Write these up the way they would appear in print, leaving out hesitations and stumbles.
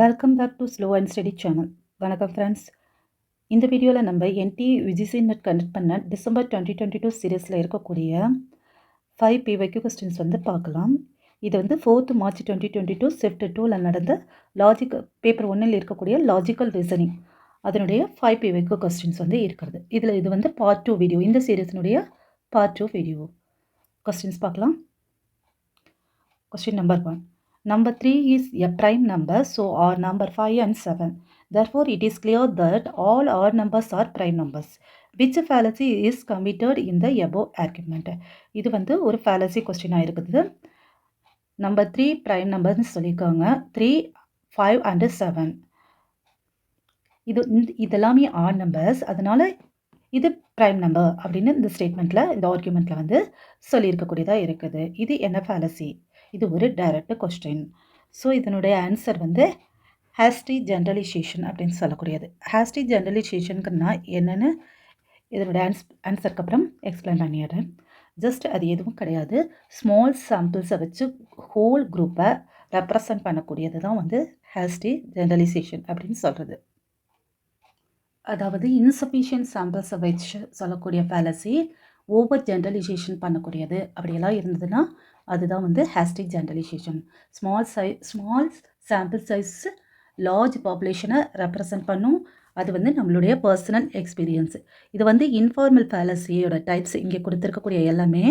Welcome back to slow and study channel. வணக்கம் friends. இந்த வீடியோவில் நம்ம NTA UGC NET கண்டக்ட் பண்ண டிசம்பர் 2022 சீரீஸில் இருக்கக்கூடிய 5 PYQ கொஸ்டின்ஸ் பார்க்கலாம். இது 4th March 2022 ஷிஃப்ட் 2ல் நடந்த பேப்பர் 1ல் இருக்கக்கூடிய லாஜிக்கல் ரீசனிங் அதனுடைய 5 PYQ கொஸ்டின்ஸ் இருக்கிறது. இதில் இது பார்ட் 2 வீடியோ. இந்த சீரீஸினுடைய பார்ட் 2 வீடியோ. கொஸ்டின்ஸ் பார்க்கலாம். Question number 1. Number 3 is a prime number, so our number 5 and 7. Therefore, it is clear that all our numbers are prime numbers. Which fallacy is committed in the above argument? இது ஒரு fallacy question இருக்குது. Number 3 prime numbers சொல்லியிருக்காங்க. 3, 5 and 7. இதெல்லாமே odd numbers. அதனால இது prime number அப்படின்னு இந்த ஸ்டேட்மெண்ட்டில் இந்த ஆர்குமெண்ட்டில் சொல்லியிருக்கக்கூடியதாக இருக்குது. இது என்ன fallacy? இது ஒரு டைரக்ட் கொஸ்டின். ஸோ இதனுடைய ஆன்சர் ஹேஸ்டி ஜென்ரலைசேஷன் அப்படின்னு சொல்லக்கூடியது. ஹேஸ்டி ஜென்ரலைசேஷனுக்குன்னா என்னென்னு இதனுடைய ஆன்சருக்கு அப்புறம் எக்ஸ்பிளைன் பண்ணிடுறேன். ஜஸ்ட் அது எதுவும் கிடையாது. ஸ்மால் சாம்பிள்ஸை வச்சு ஹோல் குரூப்பை ரெப்ரசன்ட் பண்ணக்கூடியது தான் ஹேஸ்டி ஜென்ரலைசேஷன் அப்படின்னு சொல்கிறது. அதாவது இன்சஃபிஷியன்ட் சாம்பிள்ஸை வச்சு சொல்லக்கூடிய ஃபேலசி ஓவர் ஜென்ரலைசேஷன் பண்ணக்கூடியது அப்படியெல்லாம் இருந்ததுன்னா அதுதான் hasty generalisation. Small sample size large பாப்புலேஷனை ரெப்ரசன்ட் பண்ணும். அது நம்மளுடைய பர்சனல் எக்ஸ்பீரியன்ஸு. இது இன்ஃபார்மல் ஃபேலசியோட டைப்ஸ் இங்கே கொடுத்துருக்கக்கூடிய எல்லாமே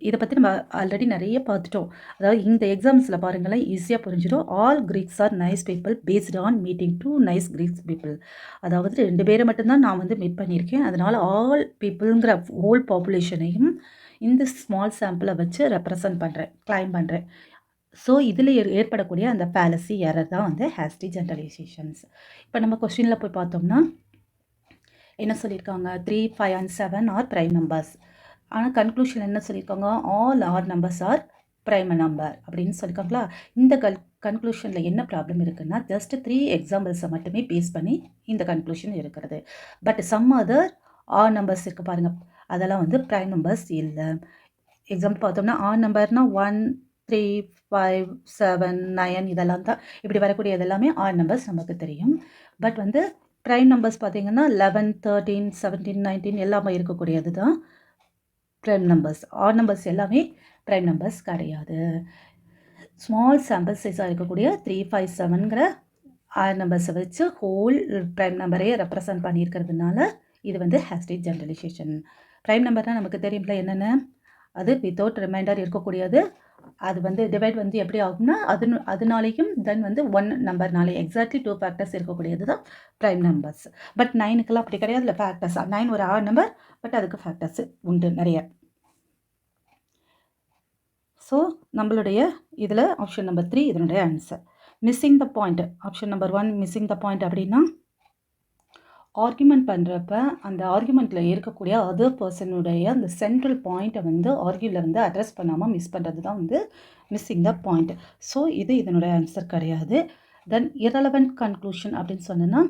இதை பற்றி நம்ம ஆல்ரெடி நிறைய பார்த்துட்டோம். அதாவது இந்த எக்ஸாம்ஸில் பாருங்களேன், ஈஸியாக புரிஞ்சிடும். All Greeks R nice people based on meeting 2 nice Greeks people. அதாவது 2 பேரை மட்டும்தான் நான் மீட் பண்ணியிருக்கேன். அதனால் ஆல் பீப்புளுங்கிற ஹோல் பாப்புலேஷனையும் இந்த ஸ்மால் சாம்பிளை வச்சு ரெப்ரசன்ட் பண்ணுறேன், கிளைம் பண்ணுறேன். ஸோ இதில் ஏற்படக்கூடிய அந்த ஃபேலசி எரர் தான் ஹேஸ்டி ஜென்ரலைசேஷன்ஸ். இப்போ நம்ம கொஸ்டினில் போய் பார்த்தோம்னா என்ன சொல்லியிருக்காங்க? 3, 5 and 7 ஆர் ப்ரைம் நம்பர்ஸ். ஆனால் கன்க்ளூஷன் என்ன சொல்லியிருக்காங்க? All odd numbers are prime number அப்படின்னு சொல்லியிருக்காங்களா? இந்த கன்க்ளூஷனில் என்ன ப்ராப்ளம் இருக்குன்னா, ஜஸ்ட் 3 எக்ஸாம்பிள்ஸை மட்டுமே பேஸ் பண்ணி இந்த கன்க்ளூஷன் இருக்கிறது. But some other odd numbers இருக்குது பாருங்கள், அதெல்லாம் ப்ரைம் நம்பர்ஸ் இல்லை. எக்ஸாம்பிள் பார்த்தோம்னா ஆர் நம்பர்னா 1, 3, 5, 7, 9 இதெல்லாம் தான். இப்படி வரக்கூடிய இதெல்லாமே ஆர் நம்பர்ஸ் நமக்கு தெரியும். பட் ப்ரைம் நம்பர்ஸ் பார்த்தீங்கன்னா 11, 13, 17, 19 எல்லாமே இருக்கக்கூடியது தான் ப்ரைம் நம்பர்ஸ். ஆர் நம்பர்ஸ் எல்லாமே ப்ரைம் நம்பர்ஸ் கிடையாது. ஸ்மால் சாம்பிள் சைஸாக இருக்கக்கூடிய 3, 5, 7ங்கிற ஆர் நம்பர்ஸை வச்சு ஹோல் ப்ரைம் நம்பரையே ரெப்ரசன்ட் பண்ணியிருக்கிறதுனால இது ஹேஸ்டி ஜென்ரலைசேஷன். ப்ரைம் நம்பர்னால் நமக்கு தெரியும்ல என்னென்ன, அது வித்தவுட் ரிமைண்டர் இருக்கக்கூடியது. அது டிவைட் எப்படி ஆகும்னா அதனாலேயும் தென் 1 நம்பர்னாலே எக்ஸாக்ட்லி 2 ஃபேக்டர்ஸ் இருக்கக்கூடியது தான் ப்ரைம் நம்பர்ஸ். பட் 9க்கெல்லாம் அப்படி கிடையாது, இல்லை ஃபேக்டர்ஸ். 9 ஒரு ஆர் நம்பர், பட் அதுக்கு ஃபேக்டர்ஸ் உண்டு நிறைய. ஸோ நம்மளுடைய இதில் ஆப்ஷன் நம்பர் 3 இதனுடைய answer. Missing the point. Option number 1 missing the point அப்படின்னா ஆர்குமெண்ட் பண்ணுறப்ப அந்த ஆர்குமெண்ட்டில் இருக்கக்கூடிய அதர் பர்சனுடைய அந்த சென்ட்ரல் பாயிண்ட்டை ஆர்கியூவில் அட்ரஸ் பண்ணாமல் மிஸ் பண்ணுறது தான் மிஸ்ஸிங் த பாயிண்ட். ஸோ இதனுடைய ஆன்சர் கிடையாது. தென் இரலவெண்ட் கன்க்ளூஷன் அப்படின்னு சொன்னோன்னா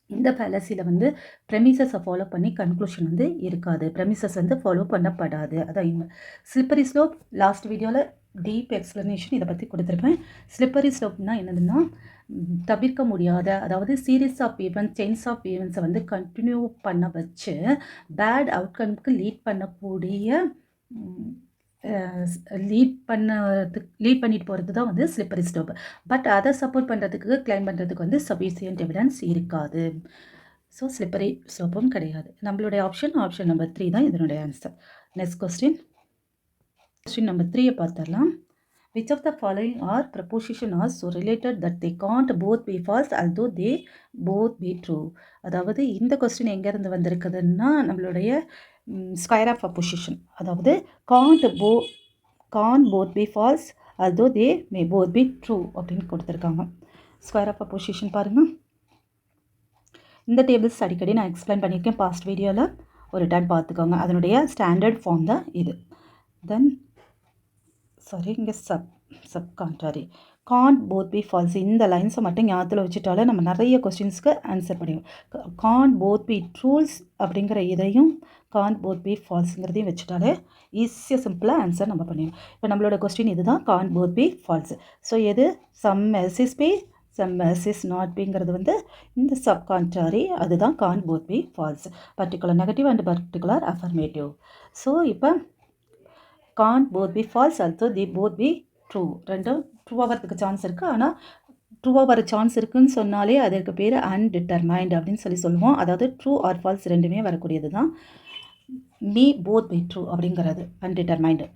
இந்த ஃபேலசியில் ப்ரெமிசஸை ஃபாலோ பண்ணி கன்க்ளூஷன் இருக்காது. ப்ரெமிசஸ் ஃபாலோ பண்ணப்படாது. அதான் ஸ்லிப்பரி ஸ்லோப். லாஸ்ட் வீடியோவில் டீப் எக்ஸ்ப்ளனேஷன் இதை பற்றி கொடுத்துருப்பேன். ஸ்லிப்பரி ஸ்லோப்னா என்னதுன்னா தவிர்க்க முடியாத, அதாவது series of events, chains of ஈவெண்ட்ஸை கண்டினியூ பண்ண வச்சு பேட் அவுட்கம்க்கு லீட் பண்ணிட்டு போகிறது தான் ஸ்லிப்பரி ஸ்லோப். பட் அதை சப்போர்ட் பண்ணுறதுக்கு, கிளைம் பண்ணுறதுக்கு சஃபிஷியன்ட் எவிடன்ஸ் இருக்காது. ஸோ ஸ்லிப்பரி ஸ்லோப்பும் கிடையாது. நம்மளுடைய ஆப்ஷன் நம்பர் 3 தான் இதனுடைய ஆன்சர். நெக்ஸ்ட் கொஸ்டின் நம்பர் 3 பார்த்துடலாம். Which of the following are proposition are so related that they can't both be false although they both be true? அதாவது இந்த question எங்கேருந்து வந்திருக்குதுன்னா நம்மளுடைய ஸ்கொயர் ஆஃப் அப்போசிஷன். அதாவது can't both be false although they may both be true அப்படின்னு கொடுத்துருக்காங்க. Square of opposition பாருங்கள். இந்த tables அடிக்கடி நான் எக்ஸ்பிளைன் பண்ணியிருக்கேன் பாஸ்ட் வீடியோவில், ஒரு டைம் பார்த்துக்கோங்க. அதனுடைய ஸ்டாண்டர்ட் ஃபார்ம் தான் இது. தென் இங்கே sub contrary. Can't both be false. இந்த லைன்ஸை மட்டும் ஞாபகத்தில் வச்சுட்டாலே நம்ம நிறைய கொஸ்டின்ஸ்க்கு ஆன்சர் பண்ணிடுவோம். காண்ட் போத் பி ட்ரூஸ் அப்படிங்கிற இதையும் காண்ட் போத் பி ஃபால்ஸுங்கிறதையும் வச்சுட்டாலே ஈஸியாக சிம்பிளாக ஆன்சர் நம்ம பண்ணிடுவோம். இப்போ நம்மளோட கொஸ்டின் இதுதான், can't both be false. So எது some S P some S not பிங்கிறது வந்து இந்த சப்கான்ட்ராரி, அதுதான் can't both be false. Particular negative and particular affirmative. So இப்போ can't both be falls, also the both be true. ரெண்டும் ட்ரூவாக வரதுக்கு chance இருக்குது. ஆனால் ட்ரூவாக வர சான்ஸ் இருக்குதுன்னு சொன்னாலே அதற்கு பேர் அன்டிட்டர்மைண்ட் அப்படின்னு சொல்லுவோம். அதாவது ட்ரூ ஆர் ஃபால்ஸ் ரெண்டுமே வரக்கூடியது தான். மீ போத் பி ட்ரூ அப்படிங்கிறது அன்டிட்டர்மைண்டு.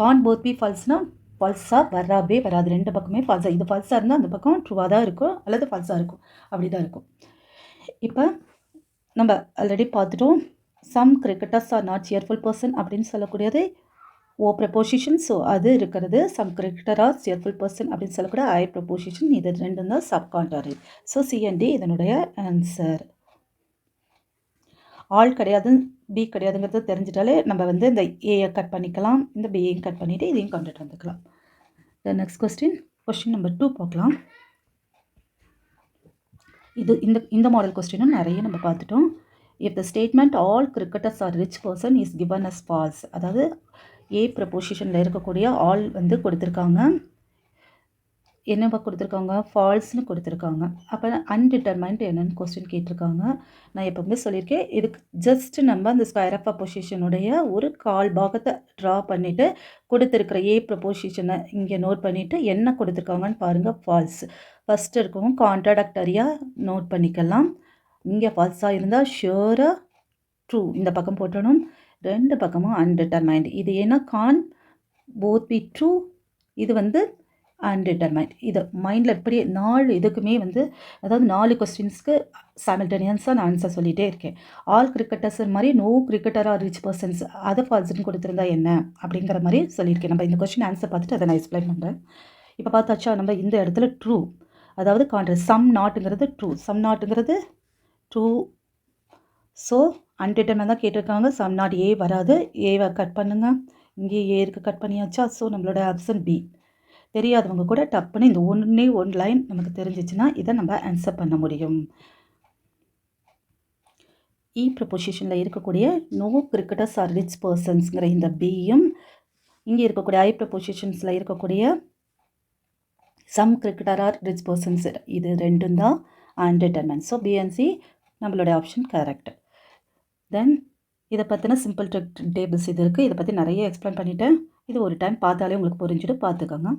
காண்ட் போத் பி ஃபால்ஸ்னால் ஃபால்ஸாக வராவே வராது, ரெண்டு பக்கமே ஃபால்ஸாக. இது ஃபால்ஸாக இருந்தால் அந்த பக்கம் ட்ரூவாக தான் இருக்கும், அல்லது ஃபால்ஸாக இருக்கும், அப்படி தான் இருக்கும். இப்போ நம்ம ஆல்ரெடி பார்த்துட்டோம், some cricketers are not cheerful person அப்படின்னு சொல்லக்கூடியது ஓ ப்ரப்போசிஷன். ஸோ அது இருக்கிறது some cricketer are cheerful person அப்படின்னு சொல்லக்கூடிய ஐ ப்ரப்போசிஷன். இது ரெண்டும் தான் சப்கான்ட்ராரி. ஸோ சிஎன்டி இதனுடைய ஆன்சர். ஆல் கிடையாது, பி கிடையாதுங்கிறது தெரிஞ்சிட்டாலே நம்ம வந்து இந்த ஏயை கட் பண்ணிக்கலாம், இந்த பியையும் கட் பண்ணிவிட்டு இதையும் கொண்டுட்டு வந்துக்கலாம். த நெக்ஸ்ட் கொஸ்டின் நம்பர் 2 பார்க்கலாம். இது இந்த மாடல் கொஸ்டினும் நிறைய நம்ம பார்த்துட்டோம். If the statement all cricketers are rich person is given as false. அதாவது ஏ ப்ரப்போசிஷனில் இருக்கக்கூடிய ஆல் வந்து கொடுத்துருக்காங்க, என்னவா கொடுத்துருக்காங்க, ஃபால்ஸ்னு கொடுத்துருக்காங்க. அப்போ அன்டிட்டர்மைண்ட் என்னென்னு கொஸ்டின் கேட்டிருக்காங்க. நான் எப்போவுமே சொல்லியிருக்கேன், இதுக்கு ஜஸ்ட் நம்ம அந்த ஸ்கொயர் ஆஃப் அப்போசிஷனுடைய ஒரு கால் பாகத்தை ட்ரா பண்ணிவிட்டு கொடுத்துருக்குற ஏ ப்ரப்போசிஷனை இங்கே நோட் பண்ணிவிட்டு என்ன கொடுத்துருக்காங்கன்னு பாருங்கள். ஃபால்ஸ் ஃபஸ்ட்டு இருக்கவும் கான்ட்ராடக்டரியாக நோட் பண்ணிக்கலாம். இங்கே ஃபால்ஸாக இருந்தால் ஷியோராக ட்ரூ இந்த பக்கம் போட்டணும். ரெண்டு பக்கமும் அன்டிட்டர்மைண்ட். இது ஏன்னா கான் போத் பி ட்ரூ, இது வந்து அன்டிட்டர்மைண்ட். இது மைண்டில் இப்படி 4 இதுக்குமே வந்து, அதாவது 4 கொஸ்டின்ஸ்க்கு சைமல்டேனியஸாக நான் ஆன்சர் சொல்லிகிட்டே இருக்கேன். ஆல் கிரிக்கெட்டர்ஸ் மாதிரி no cricketer are rich persons, அதை ஃபால்ஸ்ன்னு கொடுத்துருந்தா என்ன அப்படிங்கிற மாதிரி சொல்லியிருக்கேன். நம்ம இந்த கொஸ்டின் ஆன்சர் பார்த்துட்டு அதை நான் எக்ஸ்பிளைன் பண்ணுறேன். இப்போ பார்த்தாச்சா, நம்ம இந்த இடத்துல ட்ரூ, அதாவது சம் நாட்டுங்கிறது ட்ரூ, சம் நாட்டுங்கிறது ட்ரூ. ஸோ அன்டிட்டர்மைண்ட் தான் கேட்டிருக்காங்க. சம் நாட் ஏ வராது, ஏவை கட் பண்ணுங்கள். இங்கே ஏ இருக்குது, கட் பண்ணியாச்சா. ஸோ நம்மளோட ஆப்ஷன் பி. தெரியாதவங்க கூட டப்புன்னு இந்த ஒன் லைன் நமக்கு தெரிஞ்சிச்சுன்னா இதை நம்ம ஆன்சர் பண்ண முடியும். இ ப்ரப்போசிஷனில் இருக்கக்கூடிய நோ கிரிக்கெட்டர்ஸ் ஆர் ரிச் பர்சன்ஸ்ங்கிற இந்த பியும், இங்கே இருக்கக்கூடிய ஐ ப்ரப்போசிஷன்ஸில் இருக்கக்கூடிய some cricketer are rich persons, இது ரெண்டும் தான் அன்டிட்டர்மைண்ட். ஸோ பிஎன்சி நம்மளுடைய ஆப்ஷன் கரெக்ட். தென் இதை பற்றின சிம்பிள் டேபிள்ஸ் இது இருக்குது. இதை பற்றி நிறைய எக்ஸ்பிளைன் பண்ணிவிட்டேன். இது ஒரு டைம் பார்த்தாலே உங்களுக்கு புரிஞ்சுட்டு பார்த்துக்கோங்க.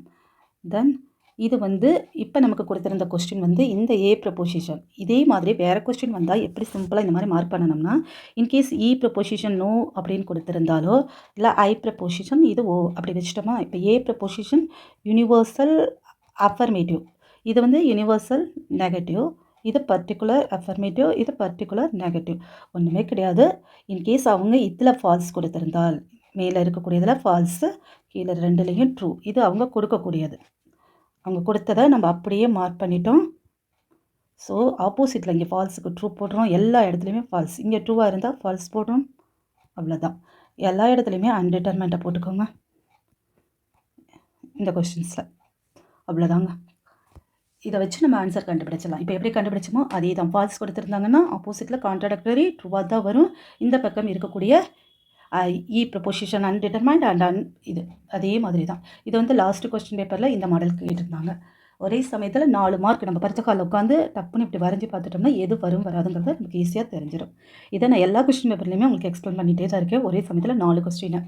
தென் இது வந்து இப்போ நமக்கு கொடுத்துருந்த கொஸ்டின் வந்து இந்த ஏ ப்ரப்போசிஷன். இதே மாதிரி வேறு கொஸ்டின் வந்தால் எப்படி சிம்பிளாக இந்த மாதிரி மார்க் பண்ணணும்னா, இன்கேஸ் இ ப்ரப்போசிஷன் நோ அப்படின்னு கொடுத்துருந்தாலோ, இல்லை ஐ ப்ரப்போசிஷன் இது ஓ அப்படி வச்சிட்டோமா. இப்போ ஏ ப்ரப்போசிஷன் யூனிவர்சல் அஃபர்மேட்டிவ், இது வந்து யூனிவர்சல் நெகட்டிவ், இது பர்டிகுலர் அஃபர்மேட்டிவ், இது பர்டிகுலர் நெகட்டிவ். ஒன்றுமே கிடையாது. இன்கேஸ் அவங்க இதில் ஃபால்ஸ் கொடுத்துருந்தால், மேலே இருக்கக்கூடியதில் ஃபால்ஸு, கீழே ரெண்டுலேயும் ட்ரூ, இது அவங்க கொடுக்கக்கூடியது. அவங்க கொடுத்ததை நம்ம அப்படியே மார்க் பண்ணிட்டோம். ஸோ ஆப்போசிட்டில் இங்கே ஃபால்ஸுக்கு ட்ரூ போடுறோம், எல்லா இடத்துலையுமே ஃபால்ஸ். இங்கே ட்ரூவாக இருந்தால் ஃபால்ஸ் போடுறோம், அவ்வளோதான். எல்லா இடத்துலையுமே அன்டிட்டர்மைண்ட்டை போட்டுக்கோங்க இந்த கொஸ்டின்ஸில், அவ்வளோதாங்க. இதை வச்சு நம்ம ஆன்சர் கண்டுபிடிச்சலாம். இப்போ எப்படி கண்டுபிடிச்சோமோ அதே தான். ஃபால்ஸ் கொடுத்துருந்தாங்கன்னா ஆப்போசிட்டில் கான்ட்ராடக்டரி ட்ரூவாக தான் வரும். இந்த பக்கம் இருக்கக்கூடிய இ ப்ரப்போசிஷன் அன்டிட்டர்மைண்ட் அண்ட் இது அதே மாதிரி தான். இது வந்து லாஸ்ட் கொஸ்டின் பேப்பரில் இந்த மாடலுக்கு கேட்டிருந்தாங்க. ஒரே சமயத்தில் 4 மார்க் நம்ம பரிச்சை காலில் உட்காந்து டப்புன்னு இப்படி வரைஞ்சி பார்த்துட்டோம்னா எது வரும் வராதுங்கிறது நமக்கு ஈஸியாக தெரிஞ்சிடும். இதை நான் எல்லா கொஸ்டின் பேப்பர்லையுமே உங்களுக்கு எக்ஸ்பிளைன் பண்ணிகிட்டே தான் இருக்கேன். ஒரே சமயத்தில் 4 கொஸ்டின்.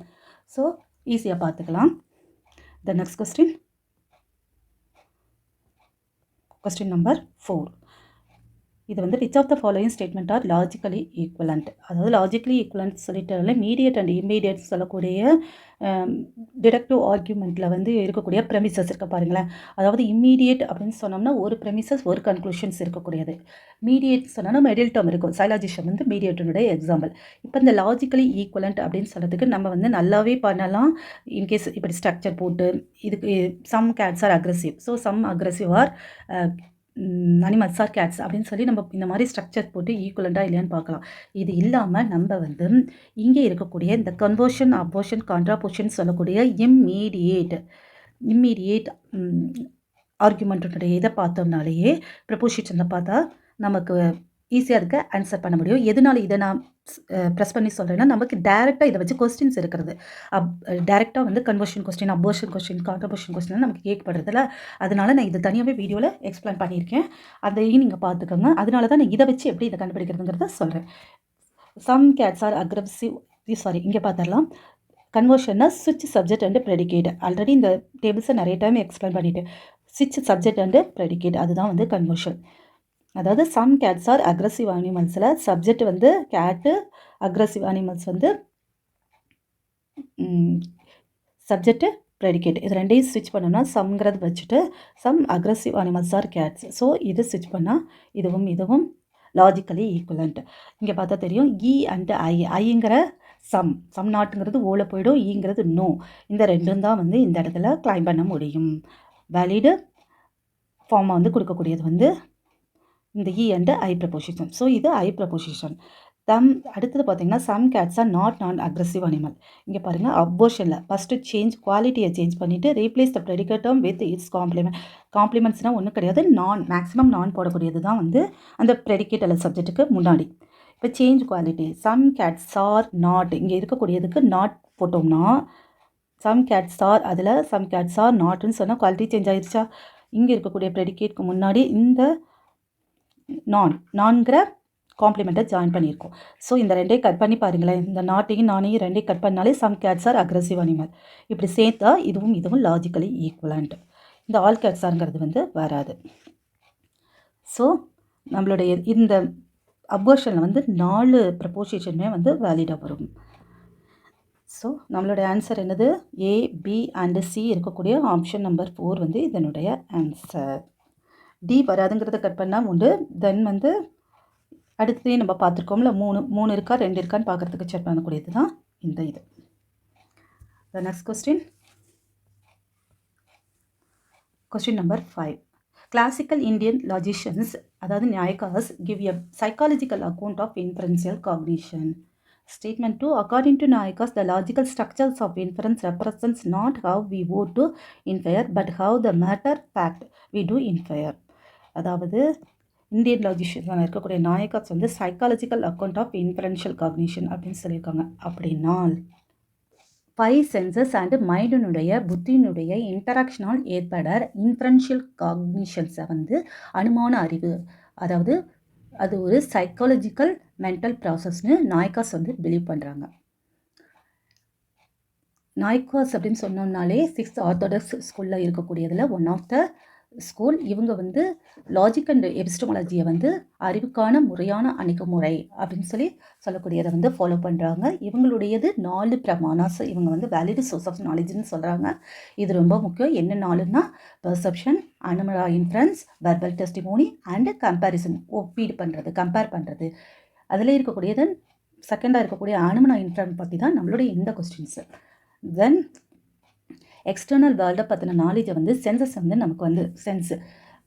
ஸோ ஈஸியாக பார்த்துக்கலாம். The next question number 4. இது வந்து which of the following statement are logically equivalent. அதாவது லாஜிக்கலி ஈக்குவலண்ட் சொல்லிட்டு மீடியேட் அண்ட் இம்மீடியட் சொல்லக்கூடிய டிடக்டிவ் ஆர்கியூமெண்ட்டில் வந்து இருக்கக்கூடிய ப்ரெமிசஸ் இருக்க பாருங்களேன். அதாவது இம்மீடியேட் அப்படின்னு சொன்னோம்னா ஒரு ப்ரெமிசஸ் ஒரு கன்க்ளூஷன்ஸ் இருக்கக்கூடியது. மீடியேட் சொன்னால் மிடில் டேர்ம் இருக்கும். சைலாஜிஷம் வந்து மீடியேட்டனுடைய எக்ஸாம்பிள். இப்போ இந்த லாஜிக்கலி ஈக்குவலண்ட் அப்படின்னு சொல்கிறதுக்கு நம்ம வந்து நல்லாவே பண்ணலாம். இன்கேஸ் இப்படி ஸ்ட்ரக்சர் போட்டு இதுக்கு some cats are aggressive, so some aggressive are animals are cats அப்படின்னு சொல்லி நம்ம இந்த மாதிரி ஸ்ட்ரக்சர் போட்டு ஈக்குவலண்ட்டாக இல்லையான்னு பார்க்கலாம். இது இல்லாமல் நம்ம வந்து இங்கே இருக்கக்கூடிய இந்த கன்வர்ஷன், அபோர்ஷன், கான்ட்ராபோஷன் சொல்லக்கூடிய இம்மீடியேட் ஆர்குமெண்ட்டுடைய இதை பார்த்தோம்னாலேயே ப்ரப்போசிஷனை பார்த்தா நமக்கு ஈஸியாக இருக்க ஆன்சர் பண்ண முடியும். எதனால இதை நான் ப்ரெஸ் பண்ணி சொல்கிறேன்னா, நமக்கு டேரெக்டாக இதை வச்சு கொஸ்டின்ஸ் இருக்கிறது. டேரெக்டாக வந்து conversion question, abortion question, contribution question நமக்கு கேட்கப்படுறதில்ல. அதனால நான் இதை தனியாகவே வீடியோவில் எக்ஸ்பிளைன் பண்ணியிருக்கேன். அதையும் நீங்கள் பார்த்துக்கோங்க. அதனால தான் நான் இதை வச்சு எப்படி இதை கண்டுபிடிக்கிறதுங்கிறத சொல்கிறேன். சம் கேட்ஸ் ஆர் அக்ரெசிவ், இங்கே பார்த்துடலாம். கன்வர்ஷன்னா ஸ்விட்ச் சப்ஜெக்ட் அண்ட் ப்ரெடிகேட். ஆல்ரெடி இந்த டேபிள்ஸை நிறைய டைம் எக்ஸ்பிளைன் பண்ணிவிட்டு, ஸ்விட்ச் சப்ஜெக்ட் அண்ட் ப்ரெடிகேட் அதுதான் வந்து கன்வர்ஷன். அதாவது சம் கேட்ஸ் ஆர் அக்ரெசிவ் அனிமல்ஸில் சப்ஜெக்ட் வந்து கேட்டு, அக்ரெசிவ் அனிமல்ஸ் வந்து சப்ஜெக்ட் ப்ரெடிகேட். இது ரெண்டையும் ஸ்விட்ச் பண்ணோம்னா சம்ங்கிறது வச்சுட்டு some aggressive animals are cats. So இது ஸ்விட்ச் பண்ணால் இதுவும் லாஜிக்கலி ஈக்குவலண்ட். இங்கே பார்த்தா தெரியும் இ அண்ட் ஐங்கிற சம் நாட்டுங்கிறது ஓல போயிடும், ஈங்கிறது நோ. இந்த ரெண்டும் தான் வந்து இந்த இடத்துல கிளைம் பண்ண முடியும். வேலிடு ஃபார்மாக வந்து கொடுக்கக்கூடியது வந்து இந்த E and I proposition. So இது ஐ ப்ரப்போசிஷன். அடுத்தது பார்த்தீங்கன்னா some cats are non aggressive animal. இங்கே பாருங்கள், அபோர்ஷனில் ஃபஸ்ட்டு குவாலிட்டியை சேஞ்ச் பண்ணிவிட்டு replace the predicate term with its காம்ப்ளிமெண்ட்ஸ்னால் ஒன்றும் கிடையாது, மேக்ஸிமம் நான் போடக்கூடியது தான் வந்து அந்த ப்ரெடிகேட் அல்லது சப்ஜெக்ட்டுக்கு முன்னாடி. இப்போ change quality, some cats are not, இங்கே இருக்கக்கூடியதுக்கு நாட் போட்டோம்னா சம் கேட்ஸ் ஆர், அதில் சம் கேட்ஸ் ஆர் நாட்னு சொன்னால் குவாலிட்டி சேஞ்ச் ஆயிடுச்சா. இங்கே இருக்கக்கூடிய ப்ரெடிகேட்க்கு முன்னாடி இந்த நான்கிற காம்ப்ளிமெண்ட்டை ஜாயின் பண்ணியிருக்கோம். ஸோ இந்த ரெண்டையும் கட் பண்ணி பாருங்களேன். இந்த நாட்டையும் நானையும் ரெண்டையும் கட் பண்ணாலே some cats are aggressive animal. இப்படி சேர்த்தா இதுவும் லாஜிக்கலி ஈக்குவலண்ட். இந்த ஆல் கேட்ஸ் ஆருங்கிறது வந்து வராது. ஸோ நம்மளுடைய இந்த அபோர்ஷனில் வந்து 4 ப்ரப்போசிஷனுமே வந்து வேலிடாக வரும். ஸோ நம்மளுடைய ஆன்சர் என்னது? ஏ, பி அண்ட் சி இருக்கக்கூடிய ஆப்ஷன் நம்பர் 4 வந்து இதனுடைய ஆன்சர். டி வராதுங்கிறத கட் பண்ணால் உண்டு. தென் வந்து அடுத்ததே நம்ம பார்த்துருக்கோம்ல, 3 இருக்கா 2 இருக்கான்னு பார்க்குறதுக்கு செக் பண்ணக்கூடியது தான் இந்த இது. The next question number 5. Classical Indian logicians, அதாவது Naiyayikas, give a psychological account of inferential cognition. Statement 2. According to Nayakas, the logical structures of inference represents not how we would to infer, but how the matter fact we do infer. அதாவது Indian லாஜிஷியன்ஸாக இருக்கக்கூடிய நாயக்காஸ் வந்து psychological account of inferential cognition அப்படின்னு சொல்லியிருக்காங்க. அப்படின்னா 5 census and மைண்டினுடைய புத்தியினுடைய இன்டராக்ஷனால் ஏற்பட inferential காக்னிஷன்ஸை வந்து அனுமான அறிவு, அதாவது அது ஒரு சைக்காலஜிக்கல் மென்டல் ப்ராசஸ்னு நாயக்காஸ் வந்து பிலீவ் பண்ணுறாங்க. நாயக்காஸ் அப்படின்னு சொன்னோம்னாலே 6th ஆர்த்தடாக்ஸ் ஸ்கூலில் இருக்கக்கூடியதில் ஒன் ஆஃப் த ஸ்கூல். இவங்க வந்து லாஜிக் அண்ட் எபிஸ்டமாலஜியை வந்து அறிவுக்கான முறையான அணுகுமுறை அப்படின்னு சொல்லக்கூடியதை வந்து ஃபாலோ பண்ணுறாங்க. இவங்களுடையது 4 பிரமாணாஸ். இவங்க வந்து வேலிட் சோர்ஸ் ஆஃப் நாலேஜ்னு சொல்கிறாங்க. இது ரொம்ப முக்கியம். என்ன 4ன்னா பெர்செப்ஷன், அனுமரா inference, verbal testimony and comparison, ஒப்பீடு பண்ணுறது, கம்பேர் பண்ணுறது. அதில் இருக்கக்கூடியது செகண்டாக இருக்கக்கூடிய அனுமனா இன்ஃபரன்ஸ் பற்றி தான் நம்மளுடைய இந்த கொஸ்டின்ஸு. தென் எக்ஸ்டர்னல் வேர்ல்டை பற்றின நாலேஜை வந்து சென்சஸ் வந்து நமக்கு வந்து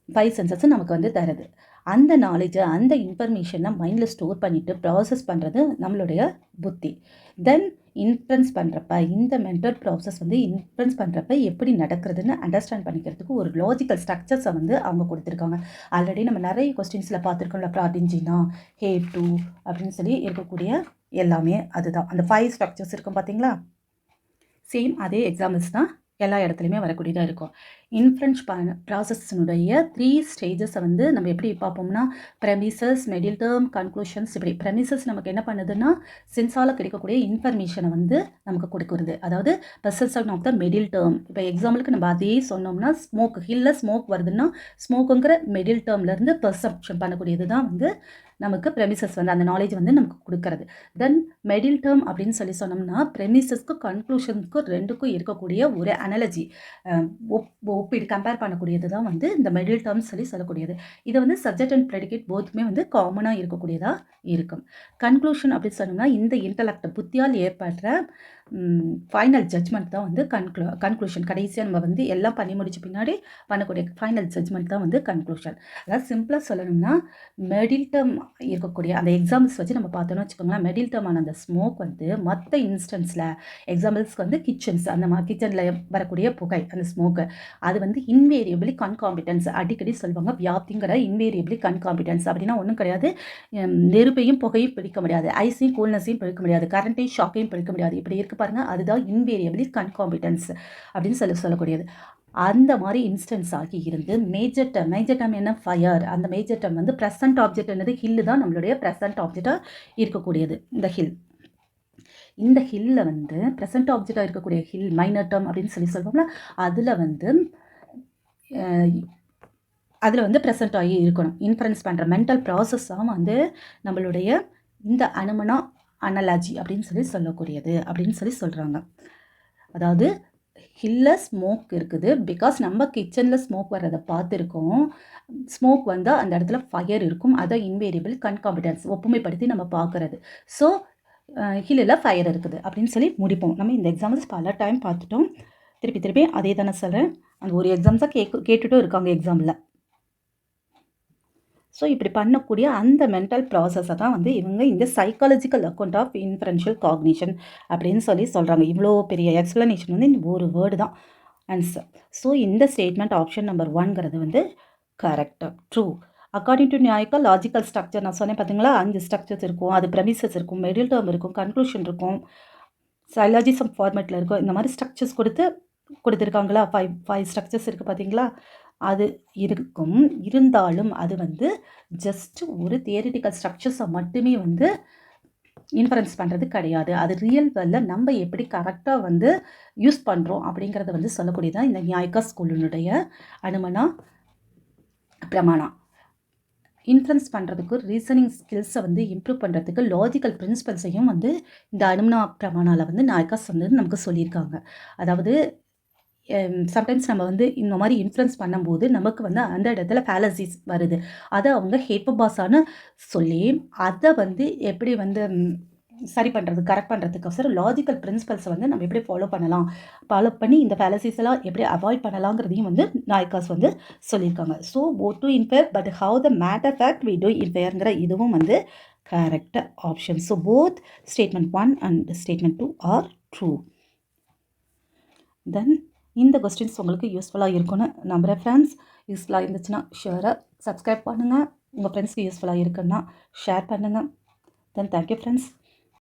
5 சென்சஸ் நமக்கு வந்து தருது. அந்த நாலேஜை, அந்த இன்ஃபர்மேஷனை மைண்டில் ஸ்டோர் பண்ணிவிட்டு ப்ராசஸ் பண்ணுறது நம்மளுடைய புத்தி. தென் இன்ஃப்ளூயன்ஸ் பண்ணுறப்ப, இந்த மென்டல் ப்ராசஸ் வந்து இன்ஃப்ளூயன்ஸ் பண்ணுறப்ப எப்படி நடக்கிறதுன்னு அண்டர்ஸ்டாண்ட் பண்ணிக்கிறதுக்கு ஒரு லாஜிக்கல் ஸ்ட்ரக்சர்ஸை வந்து அவங்க கொடுத்துருக்காங்க. ஆல்ரெடி நம்ம நிறைய கொஸ்டின்ஸில் பார்த்துருக்கோம்ல, ப்ராட்டின்ஜினா, ஹேவ் டு அப்படின்னு சொல்லி இருக்கக்கூடிய எல்லாமே அதுதான். அந்த 5 ஸ்ட்ரக்சர்ஸ் இருக்கும் பார்த்தீங்களா, சேம் அதே எக்ஸாம்பிள்ஸ் தான் எல்லா இடத்துலையுமே வரக்கூடியதாக இருக்கும். இன்ஃப்ளூயன்ஸ் ப்ராசஸ்னுடைய 3 ஸ்டேஜஸை வந்து நம்ம எப்படி பார்ப்போம்னா, ப்ரெமிசஸ், மிடில் டேர்ம், கன்க்ளூஷன்ஸ். இப்படி ப்ரெமிசஸ் நமக்கு என்ன பண்ணுதுன்னா, சென்ஸால் கிடைக்கக்கூடிய இன்ஃபர்மேஷனை வந்து நமக்கு கொடுக்குறது. அதாவது perception of the middle term. இப்போ எக்ஸாம்பிளுக்கு நம்ம அதே சொன்னோம்னா, ஸ்மோக், ஹில்லில் ஸ்மோக் வருதுன்னா ஸ்மோக்குங்கிற மிடில் டேர்ம்லேருந்து பெர்செப்ஷன் பண்ணக்கூடியது தான் வந்து நமக்கு ப்ரெமிசஸ் வந்து அந்த நாலேஜ் வந்து நமக்கு கொடுக்கறது. தென் மிடில் டேர்ம் அப்படின்னு சொன்னோம்னா, ப்ரெமிசஸ்க்கும் கன்க்ளூஷனுக்கும் 2க்கும் இருக்கக்கூடிய ஒரு அனாலஜி, ஒப்பீடு, கம்பேர் பண்ணக்கூடியது தான் வந்து இந்த மிடில் டேர்ம்ஸ் சொல்லக்கூடியது. இதை வந்து சப்ஜெக்ட் அண்ட் ப்ரெடிகேட் போத்துமே வந்து காமனாக இருக்கக்கூடியதாக இருக்கும். கன்க்ளூஷன் அப்படின்னு சொன்னோம்னா, இந்த இன்டலெக்ட், புத்தியால் ஏற்படுற ஃபைனல் ஜட்ஜ்மெண்ட் தான் வந்து கன்க்ளூஷன். கடைசியாக நம்ம வந்து எல்லாம் பண்ணி முடிச்ச பின்னாடி பண்ணக்கூடிய ஃபைனல் ஜட்ஜ்மெண்ட் தான் வந்து கன்க்ளூஷன். அதாவது சிம்பிளாக சொல்லணும்னா மிடில் டேர்ம் இருக்கக்கூடிய அந்த எக்ஸாம்பிள்ஸ் வச்சு நம்ம பார்த்தோன்னு வச்சுக்கோங்களேன். மிடில் டேர்மான அந்த ஸ்மோக் வந்து மற்ற இன்ஸ்டன்ஸில் எக்ஸாம்பிள்ஸ்க்கு வந்து கிச்சன்ஸ், அந்த மாதிரி கிச்சனில் வரக்கூடிய புகை, அந்த ஸ்மோக்கு அது வந்து இன்வேரியபிளி கன்காம்பிட்டன்ஸ். அடிக்கடி சொல்லுவாங்க வியாப்திங்கிற இன்வேரியபிளி கன்காம்பிட்டன்ஸ். அப்படின்னா ஒன்றும் கிடையாது. நெருப்பையும் புகையும் பிடிக்க முடியாது, ஐஸையும் கூல்னஸையும் பிடிக்க முடியாது, கரண்ட்டையும் ஷாக்கையும் பிடிக்க முடியாது. இப்படி இருக்கு பாருங்க, அதுதான் இன்வேரியபிளி கன்காம்பிட்டன்ஸ் அப்படின்னு சொல்லக்கூடியது. அந்த மாதிரி இன்ஸ்டன்ஸ் ஆகி இருந்து மேஜர் டேர்ம் என்ன, ஃபயர். அந்த மேஜர் டேர்ம் வந்து ப்ரெசன்ட் ஆப்ஜெக்ட் என்னது, ஹில்லு தான் நம்மளுடைய ப்ரெசன்ட் ஆப்ஜெக்டாக இருக்கக்கூடியது. இந்த ஹில், இந்த ஹில்லில் வந்து ப்ரெசன்ட் ஆப்ஜெக்டாக இருக்கக்கூடிய ஹில் மைனர் டேர்ம் அப்படின்னு சொல்லுவோம்ல, அதில் வந்து ப்ரெசென்ட் ஆகி இருக்கணும். இன்ஃபரன்ஸ் பண்ணுற மென்டல் ப்ராசஸ்ஸாக வந்து நம்மளுடைய இந்த அனுமனா அனலாஜி அப்படின்னு சொல்லக்கூடியது அப்படின்னு சொல்கிறாங்க. அதாவது ஹில்லில் ஸ்மோக் இருக்குது, பிகாஸ் நம்ம கிச்சனில் ஸ்மோக் வர்றதை பார்த்துருக்கோம். ஸ்மோக் வந்தால் அந்த இடத்துல ஃபயர் இருக்கும், அதை இன்வேரியபிள் கன்காம்பிட்டன்ஸ் ஒப்புமைப்படுத்தி நம்ம பார்க்குறது. ஸோ ஹில்லில் ஃபயர் இருக்குது அப்படின்னு முடிப்போம். நம்ம இந்த எக்ஸாம்பிள்ஸ் பல டைம் பார்த்துட்டோம். திருப்பி அதே தானே சொல்கிறேன். அந்த ஒரு எக்ஸாம்ஸாக கேட்டுட்டும் இருக்காங்க எக்ஸாமில். ஸோ இப்படி பண்ணக்கூடிய அந்த மென்டல் ப்ராசஸை தான் வந்து இவங்க இந்த psychological account of inferential cognition அப்படின்னு சொல்கிறாங்க. இவ்வளோ பெரிய எக்ஸ்ப்ளனேஷன் வந்து இந்த ஒரு வேர்டு தான் ஆன்சர். ஸோ இந்த ஸ்டேட்மெண்ட் ஆப்ஷன் நம்பர் 1ங்கிறது வந்து கரெக்டாக true. According to Naiyayika logical structure நான் சொன்னேன் பார்த்தீங்களா, 5 ஸ்ட்ரக்சர்ஸ் இருக்கும். அது ப்ரெமிசஸ் இருக்கும், மிடில் டேர்ம் இருக்கும், கன்க்ளூஷன் இருக்கும், சைலாஜிசம் ஃபார்மேட்டில் இருக்கும். இந்த மாதிரி ஸ்ட்ரக்சர்ஸ் கொடுத்துருக்காங்களா, 5 ஸ்ட்ரக்சர்ஸ் இருக்குது பார்த்தீங்களா, அது இருக்கும். இருந்தாலும் அது வந்து ஜஸ்ட் ஒரு தியரிட்டிக்கல் ஸ்ட்ரக்சர்ஸை மட்டுமே வந்து இன்ஃபரன்ஸ் பண்ணுறது கிடையாது. அது ரியல் வேர்ல்டில் நம்ம எப்படி கரெக்டாக வந்து யூஸ் பண்ணுறோம் அப்படிங்கிறத வந்து சொல்லக்கூடியதான் இந்த நியாய்க்கா ஸ்கூலினுடைய அனுமனா பிரமாணா. இன்ஃப்ளூயன்ஸ் பண்ணுறதுக்கு ரீசனிங் ஸ்கில்ஸை வந்து இம்ப்ரூவ் பண்ணுறதுக்கு லாஜிக்கல் பிரின்சிபல்ஸையும் வந்து இந்த அனுமனா பிரமாணாவில் வந்து நாயக்காஸ் வந்து நமக்கு சொல்லியிருக்காங்க. அதாவது சம்டைம்ஸ் நம்ம வந்து இந்த மாதிரி இன்ஃப்ளூயன்ஸ் பண்ணும்போது நமக்கு வந்து அந்த இடத்துல ஃபேலசிஸ் வருது. அதை அவங்க ஹேப்பபாஸான்னு சொல்லி அதை வந்து எப்படி வந்து சரி பண்ணுறது, கரெக்ட் பண்ணுறதுக்கோசரம் லாஜிக்கல் பிரின்சிபல்ஸை வந்து நம்ம எப்படி ஃபாலோ பண்ணி இந்த ஃபேலசிஸ் எல்லாம் எப்படி அவாய்ட் பண்ணலாங்கிறதையும் வந்து நாயக்காஸ் வந்து சொல்லியிருக்காங்க. So both to infer but how the matter fact we do இன்ஃபேர்ங்கிற இதுவும் வந்து correct option. So both statement 1 and statement 2 are true. Then இந்த கொஸ்டின்ஸ் உங்களுக்கு யூஸ்ஃபுல்லாக இருக்குன்னு நம்புகிறேன் ஃப்ரெண்ட்ஸ். யூஸ்ஃபுல்லாக இருந்துச்சுன்னா ஷேராக சப்ஸ்கிரைப் பண்ணுங்கள். உங்கள் ஃப்ரெண்ட்ஸ்க்கு யூஸ்ஃபுல்லாக இருக்குன்னா ஷேர் பண்ணுங்கள். தென் தேங்க்யூ ஃப்ரெண்ட்ஸ்.